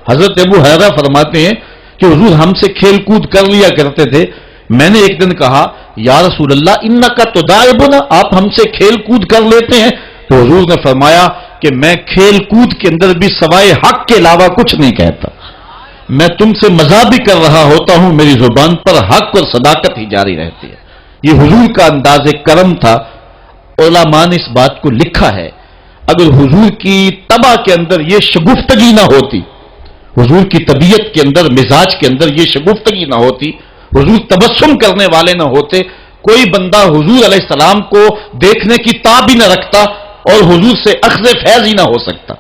حضرت ابو ہریرہ فرماتے ہیں کہ حضور ہم سے کھیل کود کر لیا کرتے تھے. میں نے ایک دن کہا یا رسول اللہ انکا تداعبنا، آپ ہم سے کھیل کود کر لیتے ہیں؟ تو حضور نے فرمایا کہ میں کھیل کود کے اندر بھی سوائے حق کے علاوہ کچھ نہیں کہتا. میں تم سے مزاح بھی کر رہا ہوتا ہوں، میری زبان پر حق اور صداقت ہی جاری رہتی ہے. یہ حضور کا انداز کرم تھا. علماء نے اس بات کو لکھا ہے اگر حضور کی طبع کے اندر یہ شگفتگی نہ ہوتی، حضور کی طبیعت کے اندر مزاج کے اندر یہ شگفتگی نہ ہوتی، حضور تبسم کرنے والے نہ ہوتے، کوئی بندہ حضور علیہ السلام کو دیکھنے کی تاب ہی نہ رکھتا اور حضور سے اخذ فیض ہی نہ ہو سکتا.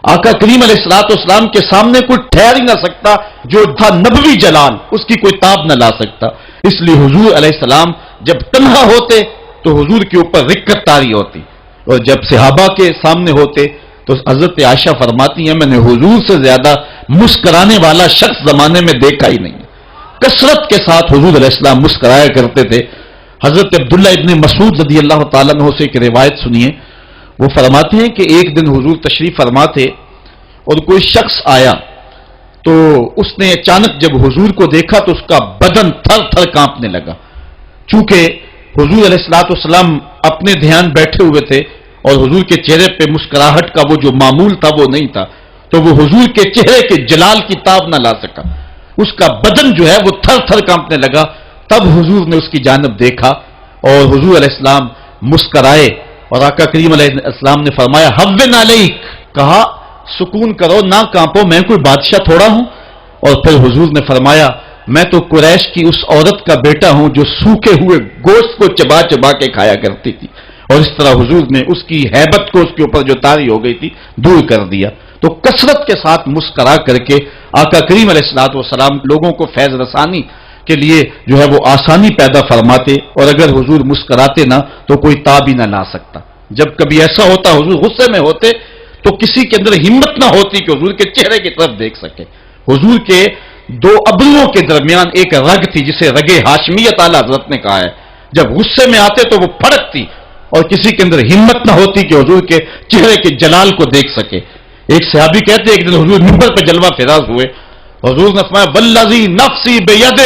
آقا کریم علیہ السلام کے سامنے کوئی ٹھہر ہی نہ سکتا، جو تھا نبوی جلال اس کی کوئی تاب نہ لا سکتا. اس لیے حضور علیہ السلام جب تنہا ہوتے تو حضور کے اوپر رکت طاری ہوتی، اور جب صحابہ کے سامنے ہوتے تو حضرت عائشہ فرماتی ہیں میں نے حضور سے زیادہ مسکرانے والا شخص زمانے میں دیکھا ہی نہیں. کثرت کے ساتھ حضور علیہ السلام مسکرایا کرتے تھے. حضرت عبداللہ ابن مسعود رضی اللہ تعالیٰ عنہ سے ایک روایت سنیے. وہ فرماتے ہیں کہ ایک دن حضور تشریف فرما تھے اور کوئی شخص آیا تو اس نے اچانک جب حضور کو دیکھا تو اس کا بدن تھر تھر کانپنے لگا. چونکہ حضور علیہ السلام اپنے دھیان بیٹھے ہوئے تھے اور حضور کے چہرے پہ مسکراہٹ کا وہ جو معمول تھا وہ نہیں تھا، تو وہ حضور کے چہرے کے جلال کی تاب نہ لا سکا. اس کا بدن جو ہے وہ تھر تھر کانپنے لگا. تب حضور نے اس کی جانب دیکھا اور حضور علیہ السلام مسکرائے اور آقا کریم علیہ السلام نے فرمایا حون علیک، کہا سکون کرو نہ کانپو، میں کوئی بادشاہ تھوڑا ہوں. اور پھر حضور نے فرمایا میں تو قریش کی اس عورت کا بیٹا ہوں جو سوکھے ہوئے گوشت کو چبا چبا کے کھایا کرتی تھی. اور اس طرح حضور نے اس کی ہیبت کو اس کے اوپر جو طاری ہو گئی تھی دور کر دیا. تو کثرت کے ساتھ مسکرا کر کے آقا کریم علیہ السلام لوگوں کو فیض رسانی کے لیے جو ہے وہ آسانی پیدا فرماتے، اور اگر حضور مسکراتے نہ تو کوئی تاب ہی نہ لا سکتا. جب کبھی ایسا ہوتا حضور غصے میں ہوتے تو کسی کے اندر ہمت نہ ہوتی کہ حضور کے چہرے کی طرف دیکھ سکے. حضور کے دو ابروؤں کے درمیان ایک رگ تھی جسے رگ ہاشمیت اعلیٰ حضرت نے کہا ہے. جب غصے میں آتے تو وہ پھڑکتی اور کسی کے اندر ہمت نہ ہوتی کہ حضور کے چہرے کے جلال کو دیکھ سکے. ایک صحابی کہتے ایک دن حضور منبر پہ جلوہ فراز ہوئے. حضور نے فرمایا والذی نفسی بیدہ،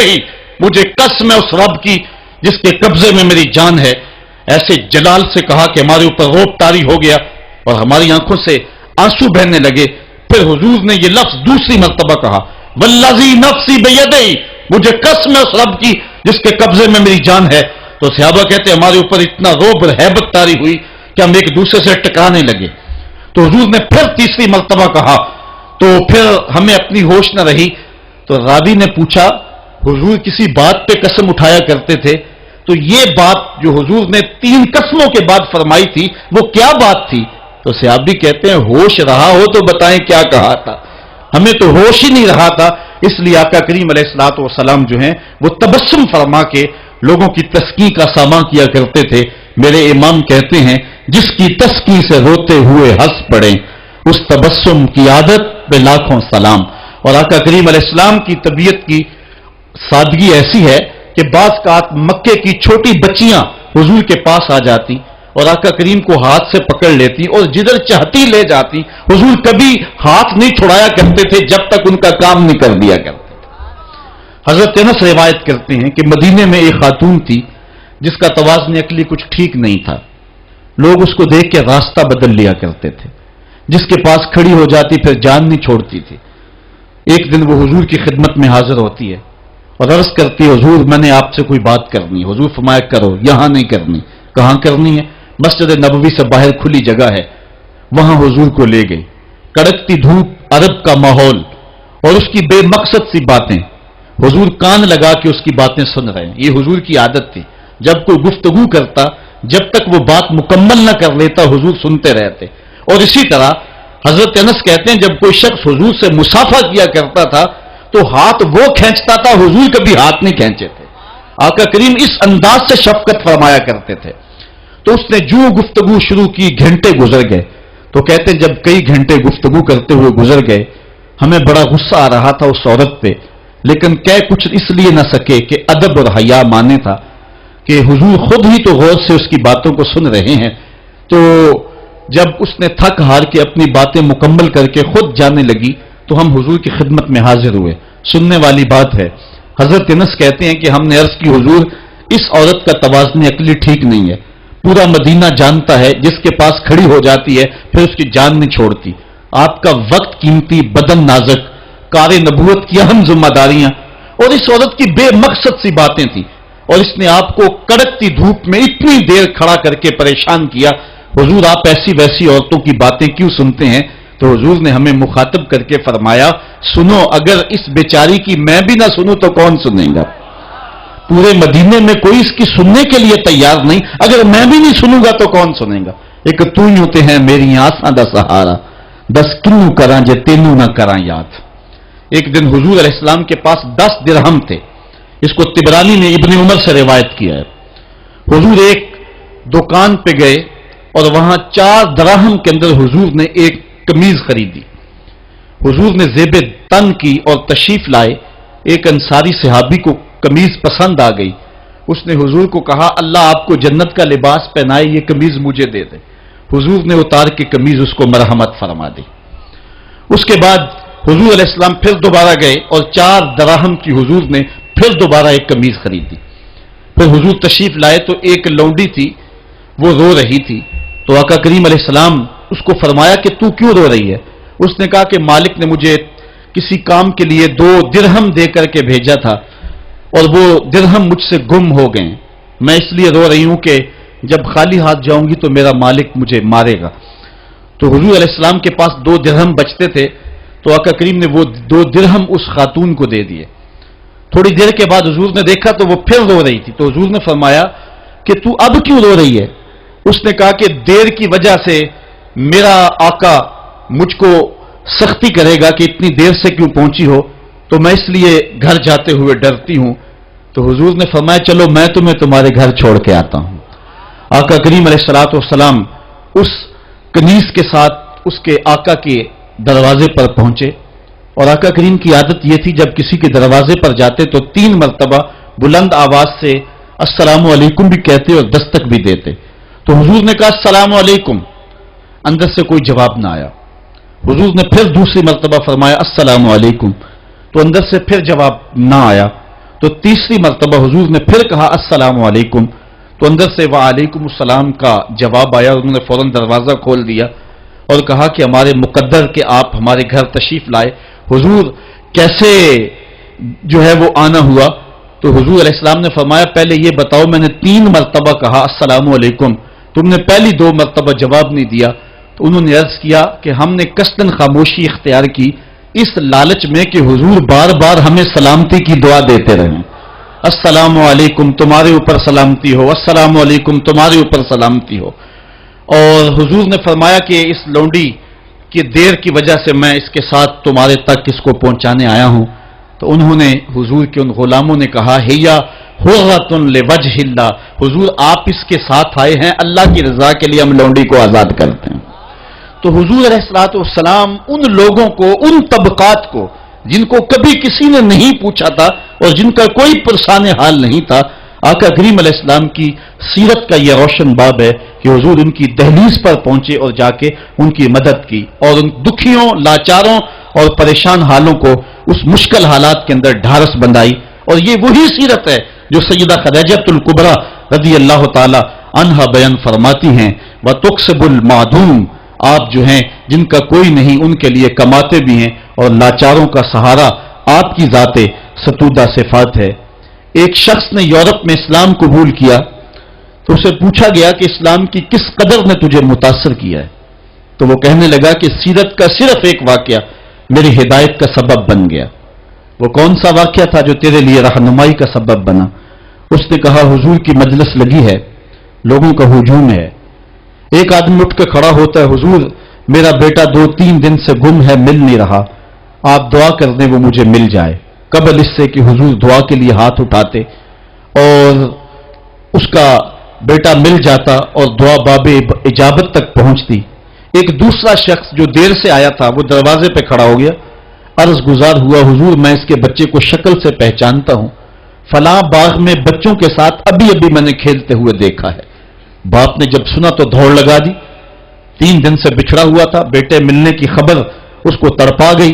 مجھے قسم ہے اس رب کی جس کے قبضے میں میری جان ہے. ایسے جلال سے کہا کہ ہمارے اوپر روب طاری ہو گیا اور ہماری آنکھوں سے آنسو بہنے لگے. پھر حضور نے یہ لفظ دوسری مرتبہ کہا والذی نفسی بیدہ، مجھے قسم ہے اس رب کی جس کے قبضے میں میری جان ہے. تو صحابہ کہتے ہمارے اوپر اتنا روب اور ہیبت طاری ہوئی کہ ہم ایک دوسرے سے ٹکرانے لگے. تو حضور نے پھر تیسری مرتبہ کہا تو پھر ہمیں اپنی ہوش نہ رہی. تو راوی نے پوچھا حضور کسی بات پہ قسم اٹھایا کرتے تھے، تو یہ بات جو حضور نے 3 قسموں کے بعد فرمائی تھی وہ کیا بات تھی؟ تو صحابی کہتے ہیں ہوش رہا ہو تو بتائیں کیا کہا تھا. ہمیں تو ہوش ہی نہیں رہا تھا. اس لیے آقا کریم علیہ السلام جو ہیں وہ تبسم فرما کے لوگوں کی تسکین کا سامان کیا کرتے تھے. میرے امام کہتے ہیں جس کی تسکین سے روتے ہوئے ہنس پڑے اس تبسم کی عادت پہ لاکھوں سلام. اور آقا کریم علیہ السلام کی طبیعت کی سادگی ایسی ہے کہ بعض کا مکے کی چھوٹی بچیاں حضور کے پاس آ جاتی اور آقا کریم کو ہاتھ سے پکڑ لیتی اور جدھر چاہتی لے جاتی. حضور کبھی ہاتھ نہیں چھڑایا کرتے تھے جب تک ان کا کام نہیں کر دیا کرتے تھے. حضرت انس روایت کرتے ہیں کہ مدینے میں ایک خاتون تھی جس کا توازن عقلی کچھ ٹھیک نہیں تھا. لوگ اس کو دیکھ کے راستہ بدل لیا کرتے تھے. جس کے پاس کھڑی ہو جاتی پھر جان نہیں چھوڑتی تھی. ایک دن وہ حضور کی خدمت میں حاضر ہوتی ہے اور عرض کرتی ہے حضور میں نے آپ سے کوئی بات کرنی. حضور فرمایا کرو. یہاں نہیں کرنی. کہاں کرنی ہے؟ مسجد نبوی سے باہر کھلی جگہ ہے وہاں حضور کو لے گئی. کڑکتی دھوپ، عرب کا ماحول اور اس کی بے مقصد سی باتیں. حضور کان لگا کے اس کی باتیں سن رہے ہیں. یہ حضور کی عادت تھی. جب کوئی گفتگو کرتا جب تک وہ بات مکمل نہ کر لیتا حضور سنتے رہتے. اور اسی طرح حضرت انس کہتے ہیں جب کوئی شخص حضور سے مسافہ کیا کرتا تھا تو ہاتھ وہ کھینچتا تھا، حضور کبھی ہاتھ نہیں کھینچے تھے. آقا کریم اس انداز سے شفقت فرمایا کرتے تھے. تو اس نے جو گفتگو شروع کی گھنٹے گزر گئے. تو کہتے ہیں جب کئی گھنٹے گفتگو کرتے ہوئے گزر گئے ہمیں بڑا غصہ آ رہا تھا اس عورت پہ، لیکن کہہ کچھ اس لیے نہ سکے کہ ادب اور حیا مانے تھا کہ حضور خود ہی تو غور سے اس کی باتوں کو سن رہے ہیں. تو جب اس نے تھک ہار کے اپنی باتیں مکمل کر کے خود جانے لگی تو ہم حضور کی خدمت میں حاضر ہوئے. سننے والی بات ہے. حضرت انس کہتے ہیں کہ ہم نے عرض کی حضور اس عورت کا توازن عقلی ٹھیک نہیں ہے. پورا مدینہ جانتا ہے جس کے پاس کھڑی ہو جاتی ہے پھر اس کی جان نہیں چھوڑتی. آپ کا وقت قیمتی، بدن نازک، کار نبوت کی اہم ذمہ داریاں، اور اس عورت کی بے مقصد سی باتیں تھیں، اور اس نے آپ کو کڑکتی دھوپ میں اتنی دیر کھڑا کر کے پریشان کیا. حضور آپ ایسی ویسی عورتوں کی باتیں کیوں سنتے ہیں؟ تو حضور نے ہمیں مخاطب کر کے فرمایا سنو، اگر اس بیچاری کی میں بھی نہ سنوں تو کون سنیں گا؟ پورے مدینے میں کوئی اس کی سننے کے لیے تیار نہیں، اگر میں بھی نہیں سنوں گا تو کون سنے گا؟ ایک تو ہی ہوتے ہیں میری آساں دا سہارا، دس کنوں کراں جے تینوں نہ کراں یاد. ایک دن حضور علیہ السلام کے پاس 10 درہم تھے. اس کو طبرانی نے ابن عمر سے روایت کیا ہے. حضور ایک دکان پہ گئے اور وہاں 4 دراہم کے اندر حضور نے ایک قمیض خریدی. حضور نے زیب تن کی اور تشریف لائے. ایک انصاری صحابی کو قمیض پسند آ گئی. اس نے حضور کو کہا اللہ آپ کو جنت کا لباس پہنائے، یہ قمیض مجھے دے دے. حضور نے اتار کے قمیض اس کو مرحمت فرما دی. اس کے بعد حضور علیہ السلام پھر دوبارہ گئے اور 4 دراہم کی حضور نے پھر دوبارہ ایک قمیض خریدی. پھر حضور تشریف لائے تو ایک لونڈی تھی، وہ رو رہی تھی. تو آقا کریم علیہ السلام اس کو فرمایا کہ تو کیوں رو رہی ہے؟ اس نے کہا کہ مالک نے مجھے کسی کام کے لیے 2 درہم دے کر کے بھیجا تھا اور وہ درہم مجھ سے گم ہو گئے. میں اس لیے رو رہی ہوں کہ جب خالی ہاتھ جاؤں گی تو میرا مالک مجھے مارے گا. تو حضور علیہ السلام کے پاس 2 درہم بچتے تھے تو آقا کریم نے وہ 2 درہم اس خاتون کو دے دیے. تھوڑی دیر کے بعد حضور نے دیکھا تو وہ پھر رو رہی تھی. تو حضور نے فرمایا کہ تو اب کیوں رو رہی ہے؟ اس نے کہا کہ دیر کی وجہ سے میرا آقا مجھ کو سختی کرے گا کہ اتنی دیر سے کیوں پہنچی ہو، تو میں اس لیے گھر جاتے ہوئے ڈرتی ہوں. تو حضور نے فرمایا چلو میں تمہیں تمہارے گھر چھوڑ کے آتا ہوں. آقا کریم علیہ الصلوۃ والسلام اس کنیز کے ساتھ اس کے آقا کے دروازے پر پہنچے. اور آقا کریم کی عادت یہ تھی جب کسی کے دروازے پر جاتے تو 3 مرتبہ بلند آواز سے السلام علیکم بھی کہتے اور دستک بھی دیتے. تو حضور نے کہا السلام علیکم. اندر سے کوئی جواب نہ آیا. حضور نے پھر دوسری مرتبہ فرمایا السلام علیکم. تو اندر سے پھر جواب نہ آیا. تو تیسری مرتبہ حضور نے پھر کہا السلام علیکم. تو اندر سے وعلیکم السلام کا جواب آیا. انہوں نے فوراً دروازہ کھول دیا اور کہا کہ ہمارے مقدر کہ آپ ہمارے گھر تشریف لائے. حضور کیسے جو ہے وہ آنا ہوا؟ تو حضور علیہ السلام نے فرمایا پہلے یہ بتاؤ میں نے 3 مرتبہ کہا السلام علیکم، تم نے پہلی 2 مرتبہ جواب نہیں دیا. تو انہوں نے عرض کیا کہ ہم نے قصداً خاموشی اختیار کی اس لالچ میں کہ حضور بار بار ہمیں سلامتی کی دعا دیتے رہیں. السلام علیکم تمہارے اوپر سلامتی ہو، السلام علیکم تمہارے اوپر سلامتی ہو. اور حضور نے فرمایا کہ اس لونڈی کی دیر کی وجہ سے میں اس کے ساتھ تمہارے تک اس کو پہنچانے آیا ہوں. تو انہوں نے حضور کے ان غلاموں نے کہا ہیا حرۃ لوجہ اللہ، حضور آپ اس کے ساتھ آئے ہیں اللہ کی رضا کے لیے، ہم لونڈی کو آزاد کرتے ہیں. تو حضور علیہ الصلوۃ والسلام ان لوگوں کو، ان طبقات کو جن کو کبھی کسی نے نہیں پوچھا تھا اور جن کا کوئی پرسان حال نہیں تھا، آقا کریم علیہ السلام کی سیرت کا یہ روشن باب ہے کہ حضور ان کی دہلیز پر پہنچے اور جا کے ان کی مدد کی اور ان دکھیوں، لاچاروں اور پریشان حالوں کو اس مشکل حالات کے اندر ڈھارس بندائی. اور یہ وہی سیرت ہے جو سیدہ خدیجہ الکبریٰ رضی اللہ تعالی عنہا بیان فرماتی ہیں وَتُقْسِبُ الْمَعْدُومِ، آپ جو ہیں جن کا کوئی نہیں ان کے لیے کماتے بھی ہیں اور لاچاروں کا سہارا آپ کی ذات ستودہ صفات ہے. ایک شخص نے یورپ میں اسلام قبول کیا تو اسے پوچھا گیا کہ اسلام کی کس قدر نے تجھے متاثر کیا ہے؟ تو وہ کہنے لگا کہ سیرت کا صرف ایک واقعہ میری ہدایت کا سبب بن گیا. وہ کون سا واقعہ تھا جو تیرے لیے رہنمائی کا سبب بنا؟ اس نے کہا حضور کی مجلس لگی ہے، لوگوں کا ہجوم ہے، ایک آدمی اٹھ کے کھڑا ہوتا ہے حضور میرا بیٹا 2-3 دن سے گم ہے، مل نہیں رہا، آپ دعا کر دیں وہ مجھے مل جائے. قبل اس سے کہ حضور دعا کے لیے ہاتھ اٹھاتے اور اس کا بیٹا مل جاتا اور دعا باب اجابت تک پہنچتی. ایک دوسرا شخص جو دیر سے آیا تھا وہ دروازے پہ کھڑا ہو گیا، عرض گزار ہوا حضور میں اس کے بچے کو شکل سے پہچانتا ہوں، فلاں باغ میں بچوں کے ساتھ ابھی میں نے کھیلتے ہوئے دیکھا ہے. باپ نے جب سنا تو دوڑ لگا دی. 3 دن سے بچھڑا ہوا تھا، بیٹے ملنے کی خبر اس کو تڑپا گئی.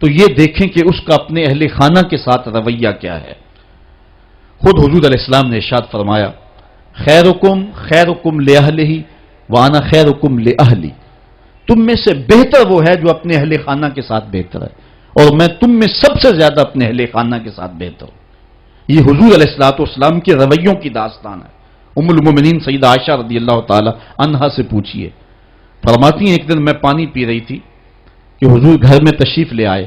تو یہ دیکھیں کہ اس کا اپنے اہل خانہ کے ساتھ رویہ کیا ہے۔ خود حضور علیہ السلام نے ارشاد فرمایا، خیرکم خیرکم لأہلہ وانا خیرکم لأہلی، تم میں سے بہتر وہ ہے جو اپنے اہل خانہ کے ساتھ بہتر ہے، اور میں تم میں سب سے زیادہ اپنے اہل خانہ کے ساتھ بہتر ہوں۔ یہ حضور علیہ السلام کے رویوں کی داستان ہے۔ ام المومنین سیدہ عائشہ رضی اللہ تعالی عنہا سے پوچھیے، فرماتی ہیں ایک دن میں پانی پی رہی تھی کہ حضور گھر میں تشریف لے آئے،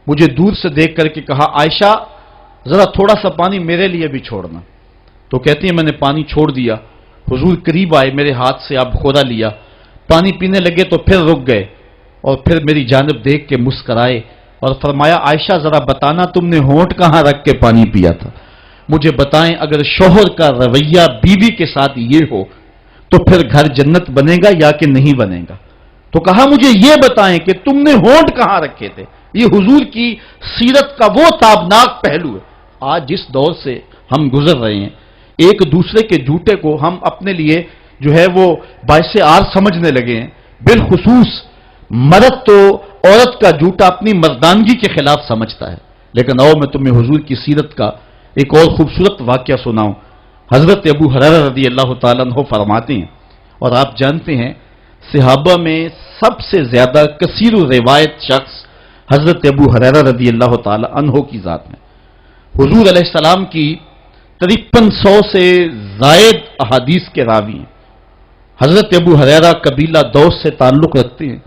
مجھے دور سے دیکھ کر کے کہا، عائشہ ذرا تھوڑا سا پانی میرے لیے بھی چھوڑنا۔ تو کہتی ہیں میں نے پانی چھوڑ دیا، حضور قریب آئے، میرے ہاتھ سے آپ خورا لیا، پانی پینے لگے تو پھر رک گئے اور پھر میری جانب دیکھ کے مسکرائے اور فرمایا، عائشہ ذرا بتانا تم نے ہونٹ کہاں رکھ کے پانی پیا تھا؟ مجھے بتائیں اگر شوہر کا رویہ بیوی کے ساتھ یہ ہو تو پھر گھر جنت بنے گا یا کہ نہیں بنے گا؟ تو کہا مجھے یہ بتائیں کہ تم نے ہونٹ کہاں رکھے تھے۔ یہ حضور کی سیرت کا وہ تابناک پہلو ہے۔ آج جس دور سے ہم گزر رہے ہیں، ایک دوسرے کے جوتے کو ہم اپنے لیے جو ہے وہ باعث آر سمجھنے لگے ہیں، بالخصوص مرد تو عورت کا جوتا اپنی مردانگی کے خلاف سمجھتا ہے۔ لیکن آؤ میں تمہیں حضور کی سیرت کا ایک اور خوبصورت واقعہ سناؤں۔ حضرت ابو ہریرہ رضی اللہ تعالیٰ عنہ فرماتے ہیں، اور آپ جانتے ہیں صحابہ میں سب سے زیادہ کثیر روایت شخص حضرت ابو ہریرہ رضی اللہ تعالیٰ عنہ کی ذات میں، حضور علیہ السلام کی 5300 سے زائد احادیث کے راوی ہیں۔ حضرت ابو ہریرہ قبیلہ دوس سے تعلق رکھتے ہیں،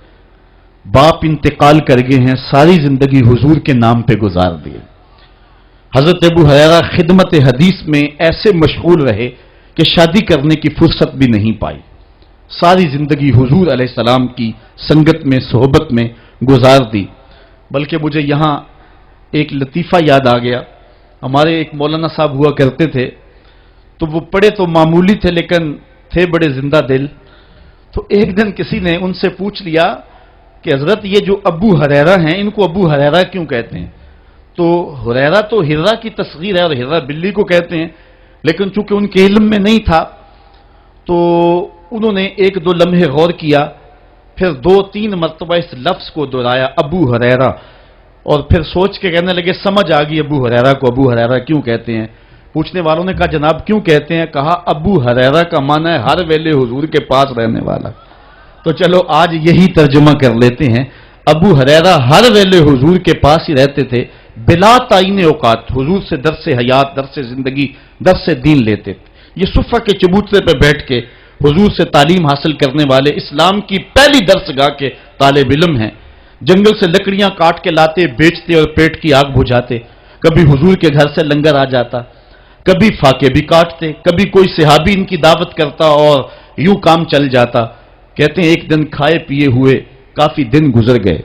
باپ انتقال کر گئے ہیں، ساری زندگی حضور کے نام پہ گزار دیے۔ حضرت ابو ہریرہ خدمت حدیث میں ایسے مشغول رہے کہ شادی کرنے کی فرصت بھی نہیں پائی، ساری زندگی حضور علیہ السلام کی سنگت میں صحبت میں گزار دی۔ بلکہ مجھے یہاں ایک لطیفہ یاد آ گیا، ہمارے ایک مولانا صاحب ہوا کرتے تھے، تو وہ پڑھے تو معمولی تھے لیکن تھے بڑے زندہ دل۔ تو ایک دن کسی نے ان سے پوچھ لیا کہ حضرت یہ جو ابو ہریرہ ہیں ان کو ابو ہریرہ کیوں کہتے ہیں؟ تو ہریرہ تو ہرہ کی تصغیر ہے اور ہرہ بلی کو کہتے ہیں، لیکن چونکہ ان کے علم میں نہیں تھا تو انہوں نے ایک دو لمحے غور کیا، پھر 2-3 مرتبہ اس لفظ کو دہرایا ابو ہریرہ، اور پھر سوچ کے کہنے لگے سمجھ آ گئی ابو ہریرہ کو ابو ہریرہ کیوں کہتے ہیں۔ پوچھنے والوں نے کہا جناب کیوں کہتے ہیں؟ کہا ابو ہریرہ کا معنی ہے ہر ویلے حضور کے پاس رہنے والا۔ تو چلو آج یہی ترجمہ کر لیتے ہیں، ابو ہریرہ ہر ویلے حضور کے پاس ہی رہتے تھے، بلا تعین اوقات حضور سے درس حیات، درس زندگی، درس دین لیتے تھے۔ یہ صفہ کے چبوترے پہ بیٹھ کے حضور سے تعلیم حاصل کرنے والے اسلام کی پہلی درسگاہ کے طالب علم ہیں۔ جنگل سے لکڑیاں کاٹ کے لاتے، بیچتے اور پیٹ کی آگ بجھاتے، کبھی حضور کے گھر سے لنگر آ جاتا، کبھی فاقے بھی کاٹتے، کبھی کوئی صحابی ان کی دعوت کرتا اور یوں کام چل جاتا۔ کہتے ہیں ایک دن کھائے پیے ہوئے کافی دن گزر گئے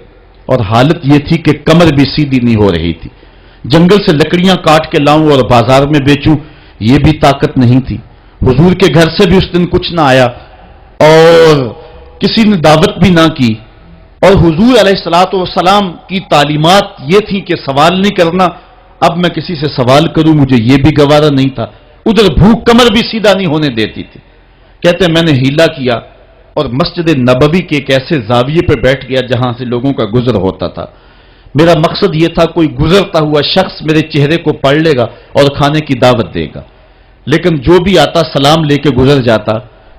اور حالت یہ تھی کہ کمر بھی سیدھی نہیں ہو رہی تھی، جنگل سے لکڑیاں کاٹ کے لاؤں اور بازار میں بیچوں یہ بھی طاقت نہیں تھی، حضور کے گھر سے بھی اس دن کچھ نہ آیا اور کسی نے دعوت بھی نہ کی، اور حضور علیہ السلام کی تعلیمات یہ تھی کہ سوال نہیں کرنا، اب میں کسی سے سوال کروں مجھے یہ بھی گوارا نہیں تھا، ادھر بھوک کمر بھی سیدھا نہیں ہونے دیتی تھی۔ کہتے ہیں میں نے ہیلا کیا اور مسجد نبوی کے ایک ایسے زاویے پہ بیٹھ گیا جہاں سے لوگوں کا گزر ہوتا تھا۔ میرا مقصد یہ تھا کوئی گزرتا ہوا شخص میرے چہرے کو پڑھ لے گا اور کھانے کی دعوت دے گا، لیکن جو بھی آتا سلام لے کے گزر جاتا،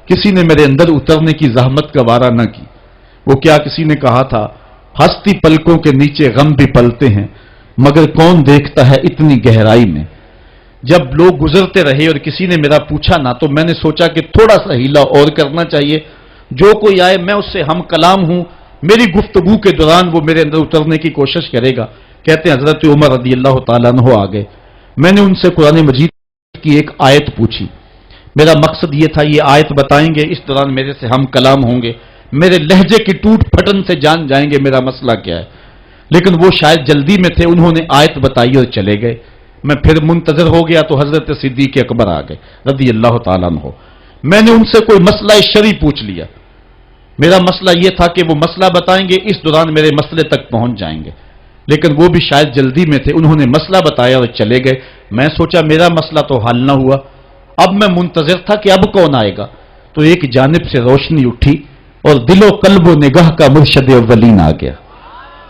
کسی نے میرے اندر اترنے کی زحمت کا وارہ نہ کی۔ وہ کیا کسی نے کہا تھا، ہستی پلکوں کے نیچے غم بھی پلتے ہیں مگر کون دیکھتا ہے اتنی گہرائی میں۔ جب لوگ گزرتے رہے اور کسی نے میرا پوچھا نہ تو میں نے سوچا کہ تھوڑا سا ہیلا اور کرنا چاہیے، جو کوئی آئے میں اس سے ہم کلام ہوں، میری گفتگو کے دوران وہ میرے اندر اترنے کی کوشش کرے گا۔ کہتے ہیں حضرت عمر رضی اللہ تعالیٰ عنہ آ گئے، میں نے ان سے قرآن مجید کی ایک آیت پوچھی، میرا مقصد یہ تھا یہ آیت بتائیں گے، اس دوران میرے سے ہم کلام ہوں گے، میرے لہجے کی ٹوٹ پھٹن سے جان جائیں گے میرا مسئلہ کیا ہے، لیکن وہ شاید جلدی میں تھے، انہوں نے آیت بتائی اور چلے گئے۔ میں پھر منتظر ہو گیا تو حضرت صدیق اکبر آ گئے رضی اللہ تعالیٰ عنہ۔ میں نے ان سے کوئی مسئلہ شرعی پوچھ لیا، میرا مسئلہ یہ تھا کہ وہ مسئلہ بتائیں گے، اس دوران میرے مسئلے تک پہنچ جائیں گے، لیکن وہ بھی شاید جلدی میں تھے، انہوں نے مسئلہ بتایا اور چلے گئے۔ میں سوچا میرا مسئلہ تو حل نہ ہوا، اب میں منتظر تھا کہ اب کون آئے گا، تو ایک جانب سے روشنی اٹھی اور دل و قلب و نگاہ کا مرشد اولین آ گیا۔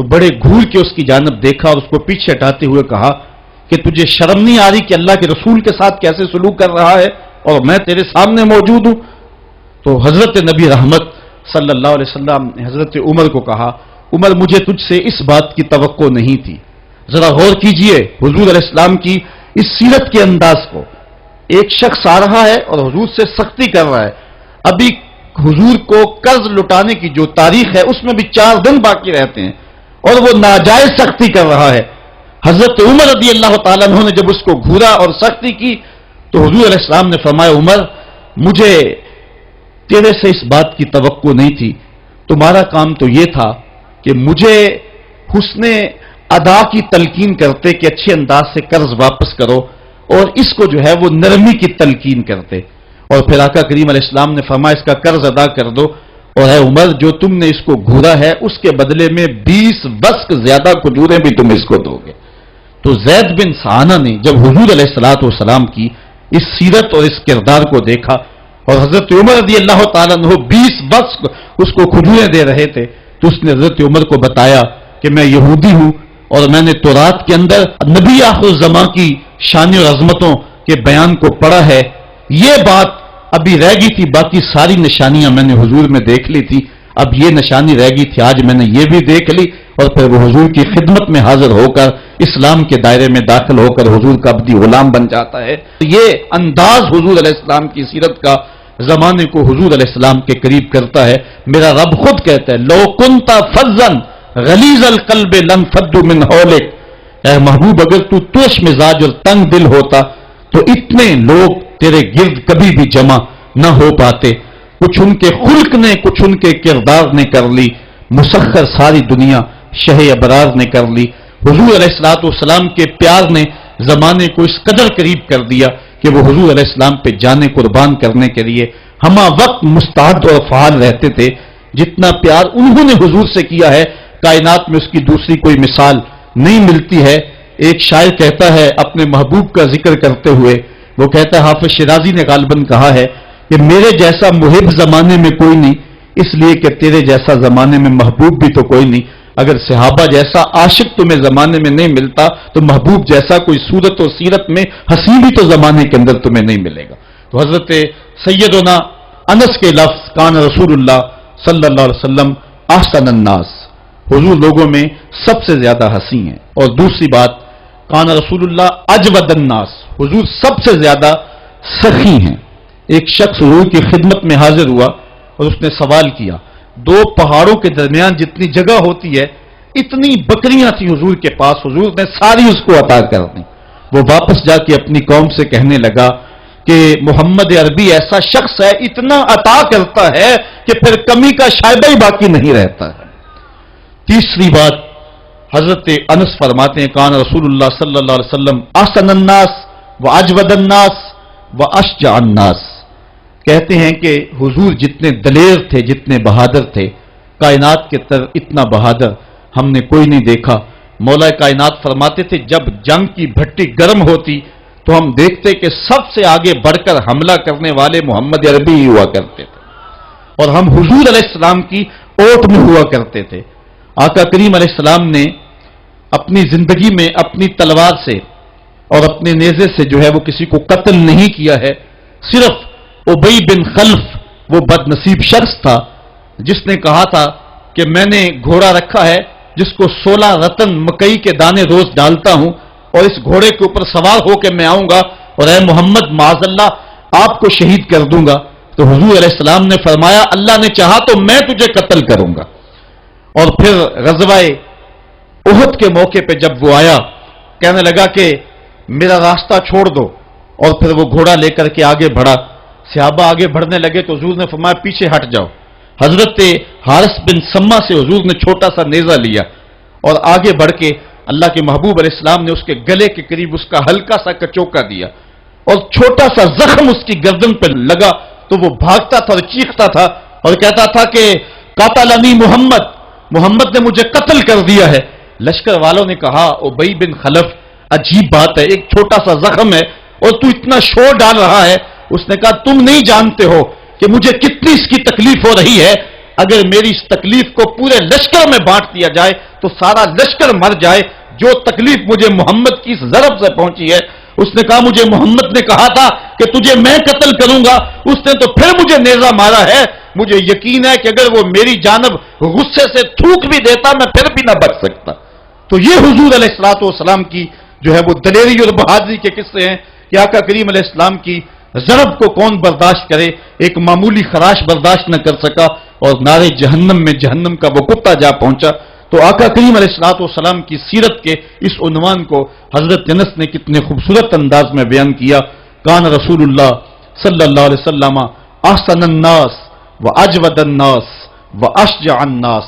تو بڑے گھور کے اس کی جانب دیکھا اور اس کو پیچھے ہٹاتے ہوئے کہا کہ تجھے شرم نہیں آ رہی کہ اللہ کے رسول کے ساتھ کیسے سلوک کر رہا ہے اور میں تیرے سامنے موجود ہوں؟ تو حضرت نبی رحمت صلی اللہ علیہ وسلم نے حضرت عمر کو کہا، عمر مجھے تجھ سے اس بات کی توقع نہیں تھی. ذرا غور کیجئے حضور علیہ السلام کی اس سیرت کے انداز کو. ایک شخص آ رہا ہے اور حضور سے سختی کر رہا ہے. ابھی حضور کو قرض لٹانے کی جو تاریخ ہے اس میں بھی 4 دن باقی رہتے ہیں اور وہ ناجائز سختی کر رہا ہے. حضرت عمر رضی اللہ تعالیٰ عنہ نے جب اس کو گھورا اور سختی کی تو حضور علیہ السلام نے فرمایا، عمر مجھے تیرے سے اس بات کی توقع نہیں تھی. تمہارا کام تو یہ تھا کہ مجھے حسن ادا کی تلقین کرتے کہ اچھے انداز سے قرض واپس کرو، اور اس کو جو ہے وہ نرمی کی تلقین کرتے. اور پھر آقا کریم علیہ السلام نے فرمایا اس کا قرض ادا کر دو، اور ہے عمر جو تم نے اس کو گھورا ہے اس کے بدلے میں 20 وسق زیادہ کھجوریں بھی تم اس کو دو گے. تو زید بن سعانہ نے جب حضور علیہ الصلوۃ والسلام کی اس سیرت اور اس کردار کو دیکھا اور حضرت عمر رضی اللہ تعالیٰ عنہ 20 وسق اس کو کھجوریں دے رہے تھے، تو اس نے حضرت عمر کو بتایا کہ میں یہودی ہوں اور میں نے تورات کے اندر نبی آخر الزماں کی شان و عظمتوں کے بیان کو پڑھا ہے. یہ بات ابھی رہ گئی تھی، باقی ساری نشانیاں میں نے حضور میں دیکھ لی تھی، اب یہ نشانی رہ گئی تھی، آج میں نے یہ بھی دیکھ لی. اور پھر وہ حضور کی خدمت میں حاضر ہو کر اسلام کے دائرے میں داخل ہو کر حضور کا عبدی غلام بن جاتا ہے. یہ انداز حضور علیہ السلام کی سیرت کا زمانے کو حضور علیہ السلام کے قریب کرتا ہے. میرا رب خود کہتا ہے، لو کنت فظا غلیظ القلب لانفضوا من حولک، اے محبوب اگر تو ترش مزاج اور تنگ دل ہوتا تو اتنے لوگ تیرے گرد کبھی بھی جمع نہ ہو پاتے. کچھ ان کے خلق نے، کچھ ان کے کردار نے کر لی، مسخر ساری دنیا شہ ابرار نے کر لی. حضور علیہ الصلوۃ والسلام کے پیار نے زمانے کو اس قدر قریب کر دیا کہ وہ حضور علیہ السلام پہ جانے قربان کرنے کے لیے ہمہ وقت مستعد اور فعال رہتے تھے. جتنا پیار انہوں نے حضور سے کیا ہے کائنات میں اس کی دوسری کوئی مثال نہیں ملتی ہے. ایک شاعر کہتا ہے اپنے محبوب کا ذکر کرتے ہوئے، وہ کہتا ہے، حافظ شیرازی نے غالباً کہا ہے کہ میرے جیسا محب زمانے میں کوئی نہیں، اس لیے کہ تیرے جیسا زمانے میں محبوب بھی تو کوئی نہیں. اگر صحابہ جیسا عاشق تمہیں زمانے میں نہیں ملتا تو محبوب جیسا کوئی صورت و سیرت میں حسین بھی تو زمانے کے اندر تمہیں نہیں ملے گا. تو حضرت سیدنا انس کے لفظ کان رسول اللہ صلی اللہ علیہ وسلم احسن الناس، حضور لوگوں میں سب سے زیادہ حسین ہیں. اور دوسری بات کان رسول اللہ اجود الناس، حضور سب سے زیادہ سخی ہیں. ایک شخص حضور کی خدمت میں حاضر ہوا اور اس نے سوال کیا، 2 پہاڑوں کے درمیان جتنی جگہ ہوتی ہے اتنی بکریاں تھیں حضور کے پاس، حضور نے ساری اس کو عطا کر دی. وہ واپس جا کے اپنی قوم سے کہنے لگا کہ محمد عربی ایسا شخص ہے اتنا عطا کرتا ہے کہ پھر کمی کا شائبہ ہی باقی نہیں رہتا ہے. تیسری بات حضرت انس فرماتے ہیں کان رسول اللہ صلی اللہ علیہ وسلم احسن الناس و اجود الناس و اشجع الناس. کہتے ہیں کہ حضور جتنے دلیر تھے، جتنے بہادر تھے، کائنات کے تر اتنا بہادر ہم نے کوئی نہیں دیکھا. مولا کائنات فرماتے تھے جب جنگ کی بھٹی گرم ہوتی تو ہم دیکھتے کہ سب سے آگے بڑھ کر حملہ کرنے والے محمد عربی ہی ہوا کرتے تھے اور ہم حضور علیہ السلام کی اوٹ میں ہوا کرتے تھے. آقا کریم علیہ السلام نے اپنی زندگی میں اپنی تلوار سے اور اپنے نیزے سے جو ہے وہ کسی کو قتل نہیں کیا ہے. صرف ابی بن خلف وہ بد نصیب شخص تھا جس نے کہا تھا کہ میں نے گھوڑا رکھا ہے جس کو 16 رتن مکئی کے دانے روز ڈالتا ہوں اور اس گھوڑے کے اوپر سوار ہو کے میں آؤں گا اور اے محمد معاذ اللہ آپ کو شہید کر دوں گا. تو حضور علیہ السلام نے فرمایا اللہ نے چاہا تو میں تجھے قتل کروں گا. اور پھر غزوہ احد کے موقع پہ جب وہ آیا کہنے لگا کہ میرا راستہ چھوڑ دو، اور پھر وہ گھوڑا لے کر کے آگے بڑھا. صحابہ آگے بڑھنے لگے تو حضور نے فرمایا پیچھے ہٹ جاؤ. حضرت حارث بن سما سے حضور نے چھوٹا سا نیزہ لیا اور آگے بڑھ کے اللہ کے محبوب علیہ السلام نے اس کے گلے کے قریب اس کا ہلکا سا کچوکا دیا اور چھوٹا سا زخم اس کی گردن پہ لگا تو وہ بھاگتا تھا اور چیختا تھا اور کہتا تھا کہ قاتلنی محمد، محمد نے مجھے قتل کر دیا ہے. لشکر والوں نے کہا ابی بن خلف عجیب بات ہے، ایک چھوٹا سا زخم ہے اور تو اتنا شور ڈال رہا ہے. اس نے کہا تم نہیں جانتے ہو کہ مجھے کتنی اس کی تکلیف ہو رہی ہے، اگر میری اس تکلیف کو پورے لشکر میں بانٹ دیا جائے تو سارا لشکر مر جائے، جو تکلیف مجھے محمد کی اس ضرب سے پہنچی ہے۔ اس نے کہا مجھے محمد نے کہا تھا کہ تجھے میں قتل کروں گا، اس نے تو پھر مجھے نیزہ مارا ہے، مجھے یقین ہے کہ اگر وہ میری جانب غصے سے تھوک بھی دیتا میں پھر بھی نہ بچ سکتا۔ تو یہ حضور علیہ الصلوۃ والسلام کی جو ہے وہ دلیری اور بہادری کے قصے ہیں کہ آقا کریم علیہ السلام کی ضرب کو کون برداشت کرے، ایک معمولی خراش برداشت نہ کر سکا اور نارے جہنم میں جہنم کا وہ کتا جا پہنچا۔ تو آقا کریم علیہ الصلوۃ والسلام کی سیرت کے اس عنوان کو حضرت انس نے کتنے خوبصورت انداز میں بیان کیا۔ کان رسول اللہ صلی اللہ علیہ وسلم احسن الناس و اجود الناس و اشجع الناس،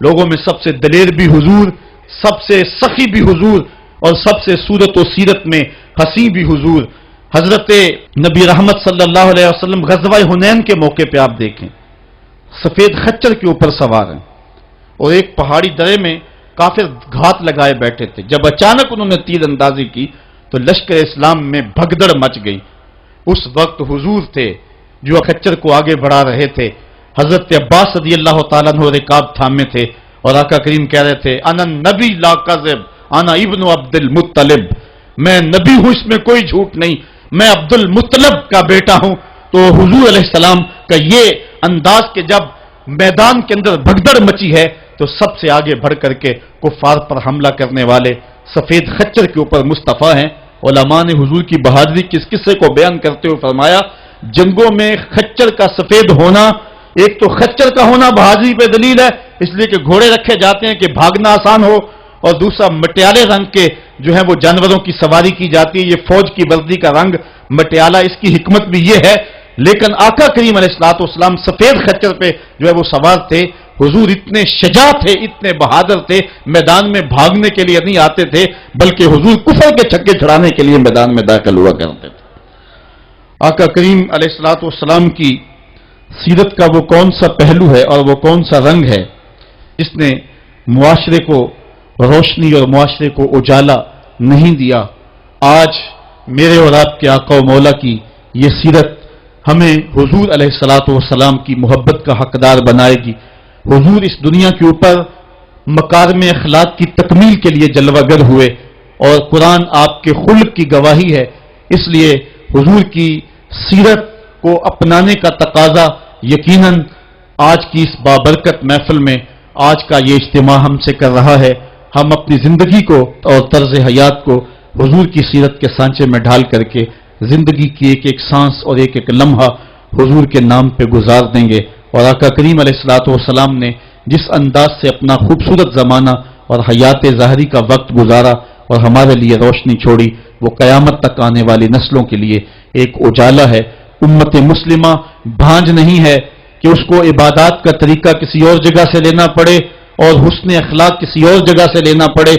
لوگوں میں سب سے دلیر بھی حضور، سب سے سخی بھی حضور، اور سب سے صورت و سیرت میں حسین بھی حضور۔ حضرت نبی رحمت صلی اللہ علیہ وسلم غزوہ حنین کے موقع پہ آپ دیکھیں، سفید خچر کے اوپر سوار ہیں اور ایک پہاڑی درے میں کافر گھات لگائے بیٹھے تھے۔ جب اچانک انہوں نے تیر اندازی کی تو لشکر اسلام میں بھگدڑ مچ گئی۔ اس وقت حضور تھے جو خچر کو آگے بڑھا رہے تھے، حضرت عباس رضی اللہ تعالیٰ عنہ رکاب تھامے تھے اور آقا کریم کہہ رہے تھے انا نبی لا کذب انا ابن عبد المطلب، میں نبی ہوں، اس میں کوئی جھوٹ نہیں، میں عبد المطلب کا بیٹا ہوں۔ تو حضور علیہ السلام کا یہ انداز کہ جب میدان کے اندر بھگدڑ مچی ہے تو سب سے آگے بڑھ کر کے کفار پر حملہ کرنے والے سفید خچر کے اوپر مصطفیٰ ہیں۔ علماء نے حضور کی بہادری کے اس قصے کو بیان کرتے ہوئے فرمایا جنگوں میں خچر کا سفید ہونا، ایک تو خچر کا ہونا بہادری پہ دلیل ہے، اس لیے کہ گھوڑے رکھے جاتے ہیں کہ بھاگنا آسان ہو، اور دوسرا مٹیالے رنگ کے جو ہے وہ جانوروں کی سواری کی جاتی ہے، یہ فوج کی وردی کا رنگ مٹیالہ، اس کی حکمت بھی یہ ہے۔ لیکن آقا کریم علیہ الصلوۃ والسلام سفید خچر پہ جو ہے وہ سوار تھے۔ حضور اتنے شجاع تھے، اتنے بہادر تھے، میدان میں بھاگنے کے لیے نہیں آتے تھے بلکہ حضور کفر کے چھکے چھڑانے کے لیے میدان میں داخل ہوا کرتے تھے۔ آقا کریم علیہ الصلوۃ والسلام کی سیرت کا وہ کون سا پہلو ہے اور وہ کون سا رنگ ہے جس نے معاشرے کو روشنی اور معاشرے کو اجالا نہیں دیا؟ آج میرے اور آپ کے آقا و مولا کی یہ سیرت ہمیں حضور علیہ الصلوۃ والسلام کی محبت کا حقدار بنائے گی۔ حضور اس دنیا کے اوپر مکارم اخلاق کی تکمیل کے لیے جلوہ گر ہوئے اور قرآن آپ کے خلق کی گواہی ہے، اس لیے حضور کی سیرت کو اپنانے کا تقاضا یقیناً آج کی اس بابرکت محفل میں آج کا یہ اجتماع ہم سے کر رہا ہے۔ ہم اپنی زندگی کو اور طرز حیات کو حضور کی سیرت کے سانچے میں ڈھال کر کے زندگی کی ایک ایک سانس اور ایک ایک لمحہ حضور کے نام پہ گزار دیں گے۔ اور آقا کریم علیہ الصلوۃ والسلام نے جس انداز سے اپنا خوبصورت زمانہ اور حیات ظاہری کا وقت گزارا اور ہمارے لیے روشنی چھوڑی، وہ قیامت تک آنے والی نسلوں کے لیے ایک اجالا ہے۔ امت مسلمہ بھانج نہیں ہے کہ اس کو عبادات کا طریقہ کسی اور جگہ سے لینا پڑے اور حسن اخلاق کسی اور جگہ سے لینا پڑے،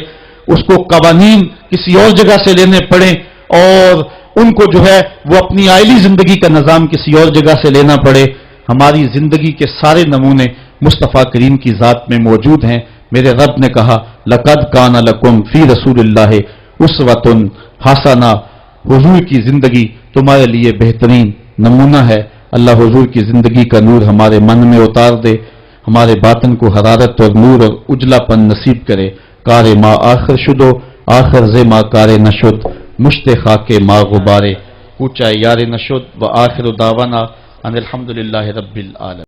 اس کو قوانین کسی اور جگہ سے لینے پڑیں اور ان کو جو ہے وہ اپنی آئلی زندگی کا نظام کسی اور جگہ سے لینا پڑے۔ ہماری زندگی کے سارے نمونے مصطفیٰ کریم کی ذات میں موجود ہیں۔ میرے رب نے کہا لقد کان لکم فی رسول اللہ اسوۃ حسنہ، حضور کی زندگی تمہارے لیے بہترین نمونہ ہے۔ اللہ حضور کی زندگی کا نور ہمارے من میں اتار دے، ہمارے باطن کو حرارت اور نور اور اجلا پن نصیب کرے۔ کار ما آخر شدو آخر ز ما کار نشد، مشت خاک ما غبارے کوچہ یار نشد، و آخر دعوانا ان الحمدللہ رب العالمین۔